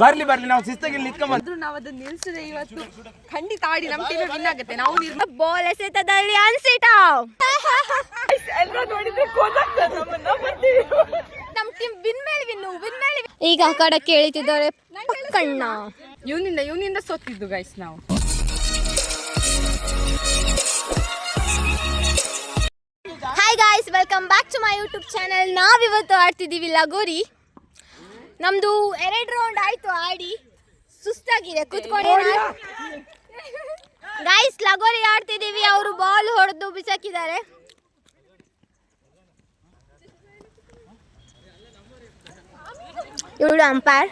ಬರ್ಲಿ ನಾವು ಶಿಸ್ತಾಗಿ ನಿಂತ್ಕೊಂಡ್ರು. ನಾವು ಅದನ್ನ ನಿಲ್ಸಿದ್ರೆ ಇವತ್ತು ಖಂಡಿತ ಆಡಿ ನಮ್ಮ ಟೀಮ್ ವಿನ್ ಆಗುತ್ತೆ. ನಾವು ಬಾಲ್ ಎಸೆತದಲ್ಲಿ ಅನ್ಸಿಟ ನೋಡಿದ್ರೆ ನಮ್ಮ ಟೀಮ್ ವಿನ್ ಮೇಲೆ ಈಗ ಆ ಕಡೆ ಕೇಳಿತಿದ್ದಾರೆ ಕಣ್ಣ. ಇವನಿಂದ ಸೋತಿದ್ದು ಗೈಸ್ ನಾವು. Hi guys, welcome back to my YouTube channel. ನಾವಿವತ್ತು ಆಡ್ತಿದ್ದೀವಿ ಲಗೋರಿ. ನಮ್ದು 2 ರೌಂಡ್ ಆಯ್ತು ಆಡಿ, ಸುಸ್ತಾಗಿದೆ, ಕುತ್ಕೊಂಡು ಗೈಸ್ ಲಗೋರಿ ಆಡ್ತಿದ್ದೀವಿ. ಅವರು ಬಾಲ್ ಹೊಡೆದು ಬಿಸಾಕಿದ್ದಾರೆ. ಇವಳು ಅಂಪೈರ್.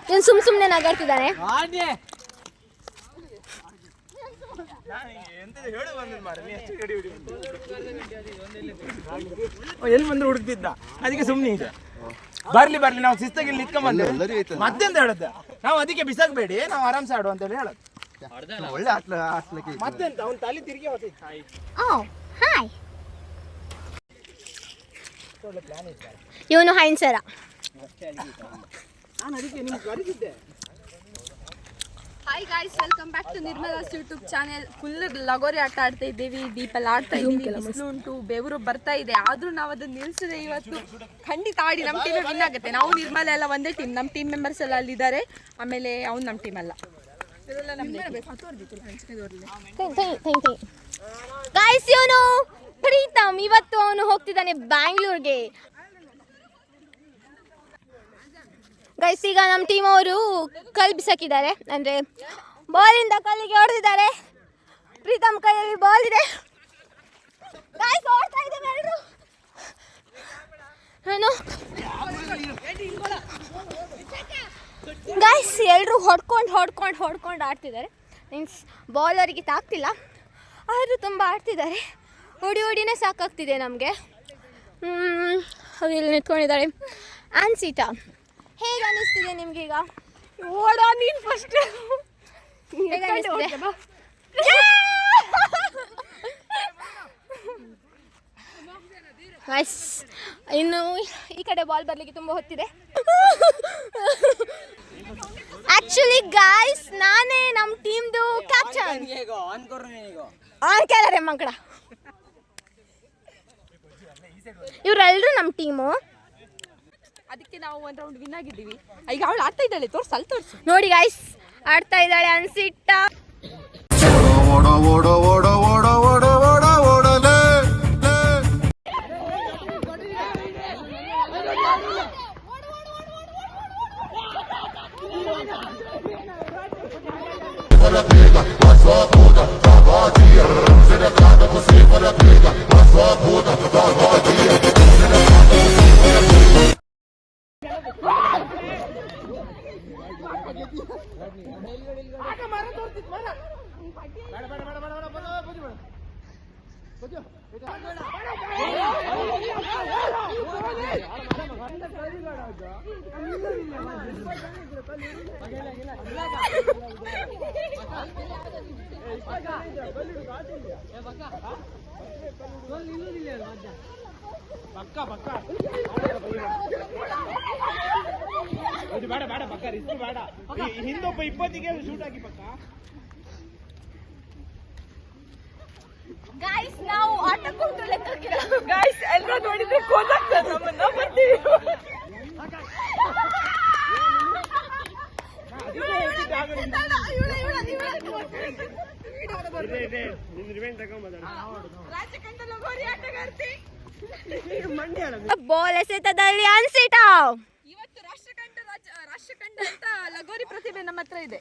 ಇವನು ಸುಮ್ಮನೆ ನಗಾಡ್ತಿದ್ದಾನೆ. ಎಲ್ಲಿ ಬಂದ್ರು ಹುಡುಕ್ತಿದ್ದ, ಅದಕ್ಕೆ ಸುಮ್ಮನೆ ಇದೆ. ಬರ್ಲಿ ನಾವು ಶಿಸ್ತಾಗಿ ನಿಂತ್ಕೊಂಡ್ ಮತ್ತೆಂತ ಹೇಳುತ್ತೆ, ನಾವು ಅದಕ್ಕೆ ಬಿಸಾಕ್ಬೇಡಿ, ನಾವು ಆರಾಮ್ಸೆ ಆಡು ಅಂತ ಹೇಳಿ ಹೇಳೋದು. ಮತ್ತೆಂತ ಅವ್ನು ತಲೆ ತಿರುಗಿ ಹೋಗಿ ಇವನು ಹೈನ್ಸರ. Hi guys, welcome back to Nirmala's YouTube channel. Full ಲಗೋರಿ ಆಟ ಆಡ್ತಾ ಇದ್ದೀವಿ, ದೀಪಲ್ಲಿ ಆಡ್ತಾ ಇದ್ದೀವಿ. ಬಿಸಿಲು ಉಂಟು, ಬೆವರು ಬರ್ತಾ ಇದೆ, ಆದ್ರೂ ನಾವು ಅದನ್ನ ನಿಲ್ಸಿದ್ರೆ ಇವತ್ತು ಖಂಡಿತ ಆಡಿ ನಮ್ಮ ಟೀಮ್ ವಿನ್ ಆಗುತ್ತೆ. ನಾವು ನಿರ್ಮಲ ಎಲ್ಲ ಒಂದೇ ಟೀಮ್, ನಮ್ಮ ಟೀಮ್ ಮೆಂಬರ್ಸ್ ಎಲ್ಲ ಅಲ್ಲಿದ್ದಾರೆ. ಆಮೇಲೆ ಅವ್ನು ನಮ್ಮ ಟೀಮ್ ಅಲ್ಲ. ಗಾಯ್ಸ್, ಇವನು ಪ್ರೀತಮ್, ಇವತ್ತು ಅವನು ಹೋಗ್ತಿದ್ದಾನೆ ಬ್ಯಾಂಗ್ಳೂರ್ಗೆ. ಗೈಸ್, ಈಗ ನಮ್ಮ ಟೀಮ್ ಅವರು ಕಲ್ಲು ಬಿಸಾಕಿದ್ದಾರೆ, ಅಂದರೆ ಬಾಲಿಂದ ಕಲ್ಲಿಗೆ ಹೊಡೆದಿದ್ದಾರೆ. ಪ್ರೀತಮ್ ಕೈಯಲ್ಲಿ ಬಾಲ್ ಇದೆ. ಗೈಸ್, ಓಡ್ತಾ ಇದ್ದೇವೆ ಎಲ್ಲರೂ. ಗೈಸ್, ಎಲ್ಲರೂ ಹೊಡ್ಕೊಂಡು ಆಡ್ತಿದ್ದಾರೆ. ಮೀನ್ಸ್ ಬಾಲ್ ಅವರಿಗೆ ತಾಗ್ತಿಲ್ಲ, ಆದರೂ ತುಂಬ ಆಡ್ತಿದ್ದಾರೆ. ಹೊಡಿನೇ ಸಾಕಾಗ್ತಿದೆ ನಮಗೆ. ಇಲ್ಲಿ ನಿಂತ್ಕೊಂಡಿದ್ದಾರೆ ಅನ್ಸಿತಾ. ಹೇಗೆ ಅನಿಸ್ತಿದೆ ನಿಮ್ಗೆ ಈಗ? ಓಡ ನೀನು ಫಸ್ಟ್. ಇನ್ನು ಈ ಕಡೆ ಬಾಲ್ ಬರ್ಲಿಕ್ಕೆ ತುಂಬ ಹೊತ್ತಿದೆ. ಆಕ್ಚುಲಿ ಗಾಯ್ಸ್, ನಾನೇ ನಮ್ಮ ಟೀಮ್ದು ಕ್ಯಾಪ್ಟನ್. ಆನ್ ಕೇಳರೆ ಮಕ್ಕಳ, ಇವರೆಲ್ಲರೂ ನಮ್ಮ ಟೀಮು. ಅದಕ್ಕೆ ನಾವು 1 ರೌಂಡ್ ವಿನ್ ಆಗಿದ್ದೀವಿ. ಈಗ ಅವಳು ಆಡ್ತಾ ಇದ್ದಾಳೆ, ತೋರ್ಸು ನೋಡಿ ಗಾಯ್ಸ್, ಆಡ್ತಾ ಇದ್ದಾಳೆ ಅನ್ಸಿಟ್ಟ. ಹಿಂದೊಬ್ಬ 20ಗೆ ಶೂಟ್ ಆಗಿ ಪಕ್ಕ. ಗಾಯ್ಸ್, ನಾವು ಆಟಕ್ಕುಂಟು ಲೆಕ್ಕಕ್ಕೆ ಗಾಯ್ಸ್ ಎಲ್ಲರೂ ನೋಡಿದ್ರೆ ಕೋಲಾಗ್ತದೆ ನಮ್ಮನ್ನ. ಬರ್ತೀವಿ ಬಾಲ್ ಎಸೆತದಲ್ಲಿ ಅನ್ಸಿಟ. ಇವತ್ತು ರಾಷ್ಟ್ರಕಂಡ ಅಂತ ಲಗೋರಿ ಪ್ರತಿಭೆ ನಮ್ಮ ಹತ್ರ ಇದೆ.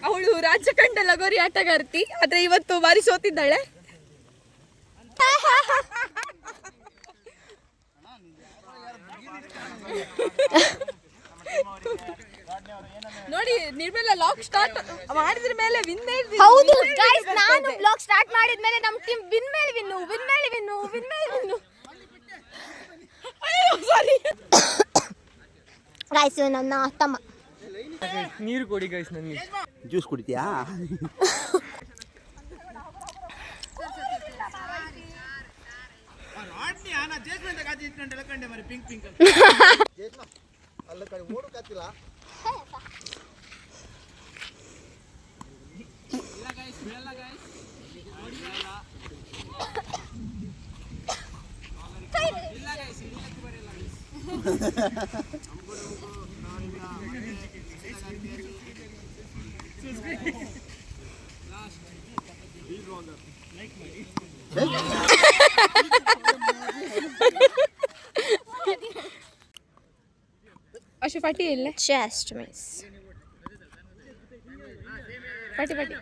ಅವಳು ರಾಜ್ಯಕಂಡ ಲಗೋರಿ ಆಟಗಾರ್ತಿ, ಆದ್ರೆ ಇವತ್ತು ಬಾರಿ ಸೋತಿದ್ದಾಳೆ. ನೋಡಿ, ನಿರ್ಮಲ ಲಾಕ್ ಸ್ಟಾರ್ಟ್ ಮಾಡಿದ್ರ ಮೇಲೆ ವಿನ್ ಮೇಲೆ. ಹೌದು ಗೈಸ್, ನಾನು ಬ್ಲಾಗ್ ಸ್ಟಾರ್ಟ್ ಮಾಡಿದ ಮೇಲೆ ನಮ್ಮ ಟೀಮ್ ವಿನ್ ಮೇಲೆ ವಿನ್ನು. ಸಾರಿ ಗೈಸ್, ನನ್ನ ತಮ್ಮ. ನೀರು ಕೊಡಿ ಗೈಸ್, ನನಗೆ ಜ್ಯೂಸ್ ಕುಡಿತೀಯಾ? ಜೇಸ್ಮೆಂಟ್ ಕಾಜಿ ಇಟ್ಕೊಂಡೆಲ್ಲ ಕಂಡೆ ಮರಿ ಪಿಂಕ್ ಪಿಂಕ್ ಅಲ್ಲ ಕಡೆ ಓಡು ಕತ್ತಿಲ್ಲ अशी फाटी येईल ಚೆಸ್ಟ್ ಮಿಸ್ फाटी फाटी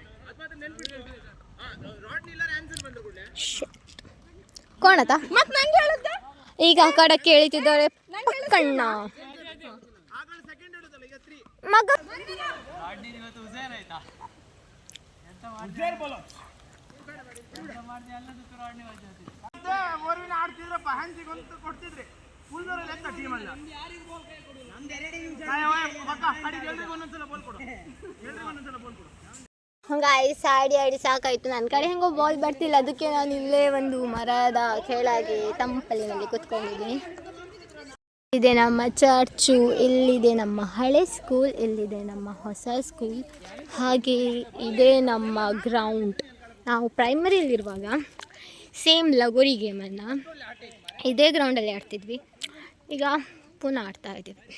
ಕೋಣತ ಮತ್ ನಂಗೆ ಹೇಳುದ ಈಗ ಆ ಕಡೆ ಕೇಳಿತಿದ್ದಾರೆ ಪಕ್ಕಣ್ಣ ಮಗ ಆಡ್ತಿದ್ರಪ್ಪ ಹಂಚಿಗೊಂದು ಕೊಡ್ತಿದ್ರಿ ಫುಲ್ದವ್ರಲ್ಲಿ ಎತ್ತ ಟೀಮ್ ಅಲ್ಲ ಒಂದೊಂದ್ಸಲ ಬೋಲ್ ಕೊಡು ಒಂದೊಂದ್ಸಲ ಬೋಲ್ ಕೊಡು ಗಾಯ್ಸ್ ಆಡಿ ಆಡಿ ಸಾಕಾಯ್ತು. ನನ್ನ ಕಡೆ ಹೆಂಗೋ ಬಾಲ್ ಬರ್ತಿಲ್ಲ, ಅದಕ್ಕೆ ನಾನು ಇಲ್ಲೇ ಒಂದು ಮರದ ಕೆಳಗೆ ತಂಪಲಿನಲ್ಲಿ ಕೂತ್ಕೊಂಡಿದ್ದೀನಿ. ಇದೆ ನಮ್ಮ ಚರ್ಚು, ಇಲ್ಲಿದೆ ನಮ್ಮ ಹಳೆ ಸ್ಕೂಲ್, ಇಲ್ಲಿದೆ ನಮ್ಮ ಹೊಸ ಸ್ಕೂಲ್, ಹಾಗೆ ಇದೇ ನಮ್ಮ ಗ್ರೌಂಡ್. ನಾವು ಪ್ರೈಮರಿಯಲ್ಲಿರುವಾಗ ಸೇಮ್ ಲಗೋರಿ ಗೇಮನ್ನು ಇದೇ ಗ್ರೌಂಡಲ್ಲಿ ಆಡ್ತಿದ್ವಿ. ಈಗ ಪುನಃ ಆಡ್ತಾ ಇದ್ದೀವಿ.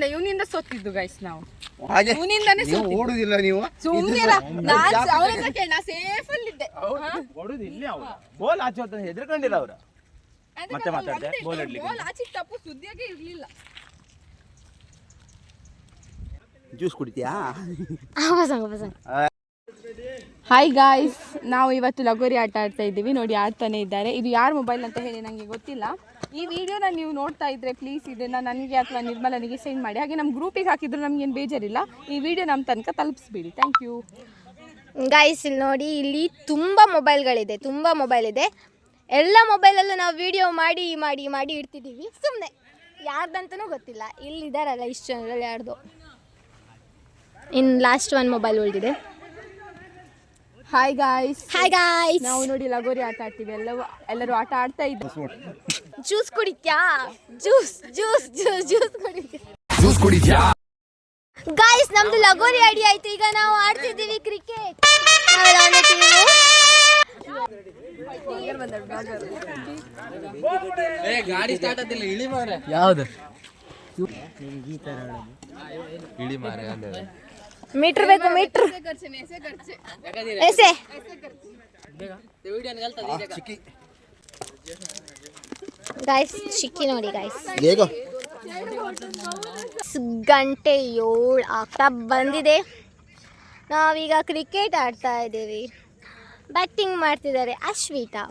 ಇವನಿಂದ ಸೋತಿದ್ದು ಗೈಸ್ ನಾವು. ಓಡುದಿಲ್ಲ ನೀವು ಸೇಫ್ ಅಲ್ಲಿದ್ದೆ. ಬೋಲ್ ಆಚೆ ಹೋಗ್ತಾನೆ ಹೆದರ್ಕೊಂಡಿಲ್ಲ ಅವ್ರು. ಮತ್ತೆ ಮಾತಾಡ್ದೆ ಬೋಲ್ ಬೋಲ್ ಆಚೆ ತಪ್ಪು ಸುದ್ದಿಯಾಗೆ ಇರ್ಲಿಲ್ಲ. ಜ್ಯೂಸ್ ಕುಡಿತೀಯಾ? ಹಾಯ್ ಗಾಯ್ಸ್, ನಾವು ಇವತ್ತು ಲಗೋರಿ ಆಟ ಆಡ್ತಾ ಇದ್ದೀವಿ. ನೋಡಿ ಆಡ್ತಾನೆ ಇದ್ದಾರೆ. ಇದು ಯಾರ ಮೊಬೈಲ್ ಅಂತ ಹೇಳಿ ನನಗೆ ಗೊತ್ತಿಲ್ಲ. ಈ ವಿಡಿಯೋನ ನೀವು ನೋಡ್ತಾ ಇದ್ರೆ ಪ್ಲೀಸ್ ಇದನ್ನು ನನಗೆ ಅಥವಾ ನಿರ್ಮಲನಿಗೆ ಸೆಂಡ್ ಮಾಡಿ. ಹಾಗೆ ನಮ್ಮ ಗ್ರೂಪಿಗೆ ಹಾಕಿದ್ರು ನಮಗೇನು ಬೇಜಾರಿಲ್ಲ. ಈ ವಿಡಿಯೋ ನಮ್ಮ ತನಕ ತಲುಪಿಸ್ಬಿಡಿ. Thank you guys. ಇಲ್ಲಿ ನೋಡಿ, ಇಲ್ಲಿ ತುಂಬ ಮೊಬೈಲ್ಗಳಿದೆ, ತುಂಬ ಮೊಬೈಲ್ ಇದೆ. ಎಲ್ಲ ಮೊಬೈಲಲ್ಲೂ ನಾವು ವಿಡಿಯೋ ಮಾಡಿ ಮಾಡಿ ಮಾಡಿ ಇಡ್ತಿದ್ದೀವಿ. ಸುಮ್ಮನೆ ಯಾರ್ದಂತನೂ ಗೊತ್ತಿಲ್ಲ. ಇಲ್ಲಿದ್ದಾರಲ್ಲ ಇಷ್ಟು ಜನರಲ್ಲಿ ಯಾರ್ದು. ಇನ್ನು ಲಾಸ್ಟ್ ಒಂದು ಮೊಬೈಲ್ ಉಳಿದಿದೆ. Hi guys. Hi guys. ನಾವು ನೋಡಿ ಲಗೋರಿ ಆಟ ಆಡ್ತೀವಿ. ಎಲ್ಲರೂ ಆಟ ಆಡ್ತಾ ಇದ್ದೀವಿ. ಜ್ಯೂಸ್ ಕುಡಿತ್ಯಾ? ಜ್ಯೂಸ್ ಜ್ಯೂಸ್ ಜ್ಯೂಸ್ ಜ್ಯೂಸ್ ಕುಡಿತ್ಯಾ? ಗಾಯ್ಸ್, ನಮ್ದು ಲಗೋರಿ ಅಡಿ ಆಯ್ತು. ಈಗ ನಾವು ಆಡ್ತಿದ್ದೀವಿ ಕ್ರಿಕೆಟ್. ಗಾಡಿ ಸ್ಟಾರ್ಟ್ ಆತಿಲ್ಲ, ಇಳಿ ಮಾರೆ. ಯಾವ್ದು ಇಳಿ ಮಾರೆ? ಮೀಟರ್ ಬೇಕು, ಮೀಟರ್ ಎಸೆ. ಗಾಯ್ಸ್ ಚಿಕ್ಕಿ ನೋಡಿ ಗಾಯ್ಸ್, ಗಂಟೆ 7 ಆಗ್ತಾ ಬಂದಿದೆ. ನಾವೀಗ ಕ್ರಿಕೆಟ್ ಆಡ್ತಾ ಇದ್ದೀವಿ. ಬ್ಯಾಟಿಂಗ್ ಮಾಡ್ತಿದ್ದಾರೆ ಅಶ್ವಿತಾ.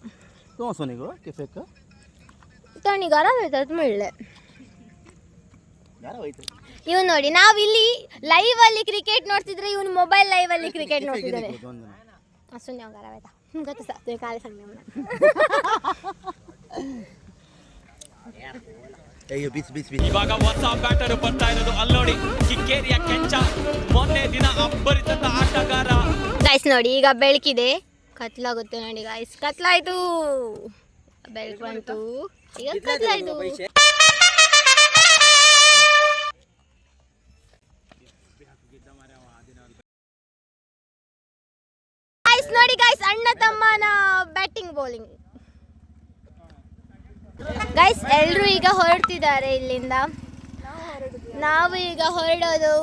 ತಣಿಗಾರ ಮಿಳ್ಳೆ. ಇವನು ನೋಡಿ, ನಾವಿಲ್ಲಿ ಲೈವ್ ಅಲ್ಲಿ ಕ್ರಿಕೆಟ್ ನೋಡ್ತಿದ್ರೆ ಇವನು ಮೊಬೈಲ್ ಲೈವ್ ಅಲ್ಲಿ ಕ್ರಿಕೆಟ್ ನೋಡ್ತಿದ್ದಾನೆ. ಇವಾಗ ಹೊಸ ಬ್ಯಾಟರ್ ಬರ್ತಾ ಇರೋದು ಅಲ್ಲೋಡಿ, ಕಿಕ್ಕೇರಿಯ ಕೆಂಚ, ಮೊನ್ನೆ ದಿನ ಅಬ್ಬರಿತದ ಆಟಗಾರ. ಗೈಸ್ ನೋಡಿ, ಈಗ ಬೆಳಕಿದೆ, ಕತ್ಲಾಗುತ್ತೆ ನೋಡಿ ಗೈಸ್. ಕತ್ಲಾಯ್ತು, ಬೆಳಕು ಬಂತು, ಈಗ ಕತ್ಲಾಯ್ತು. ನೋಡಿ ಗೈಸ್, ಅಣ್ಣ ತಮ್ಮನ ಬ್ಯಾಟಿಂಗ್ ಬೌಲಿಂಗ್. ಗೈಸ್, ಎಲ್ಲರೂ ಈಗ ಹೊರಡ್ತಿದ್ದಾರೆ ಇಲ್ಲಿಂದ. ನಾವು ಈಗ ಹೊರಡೋದು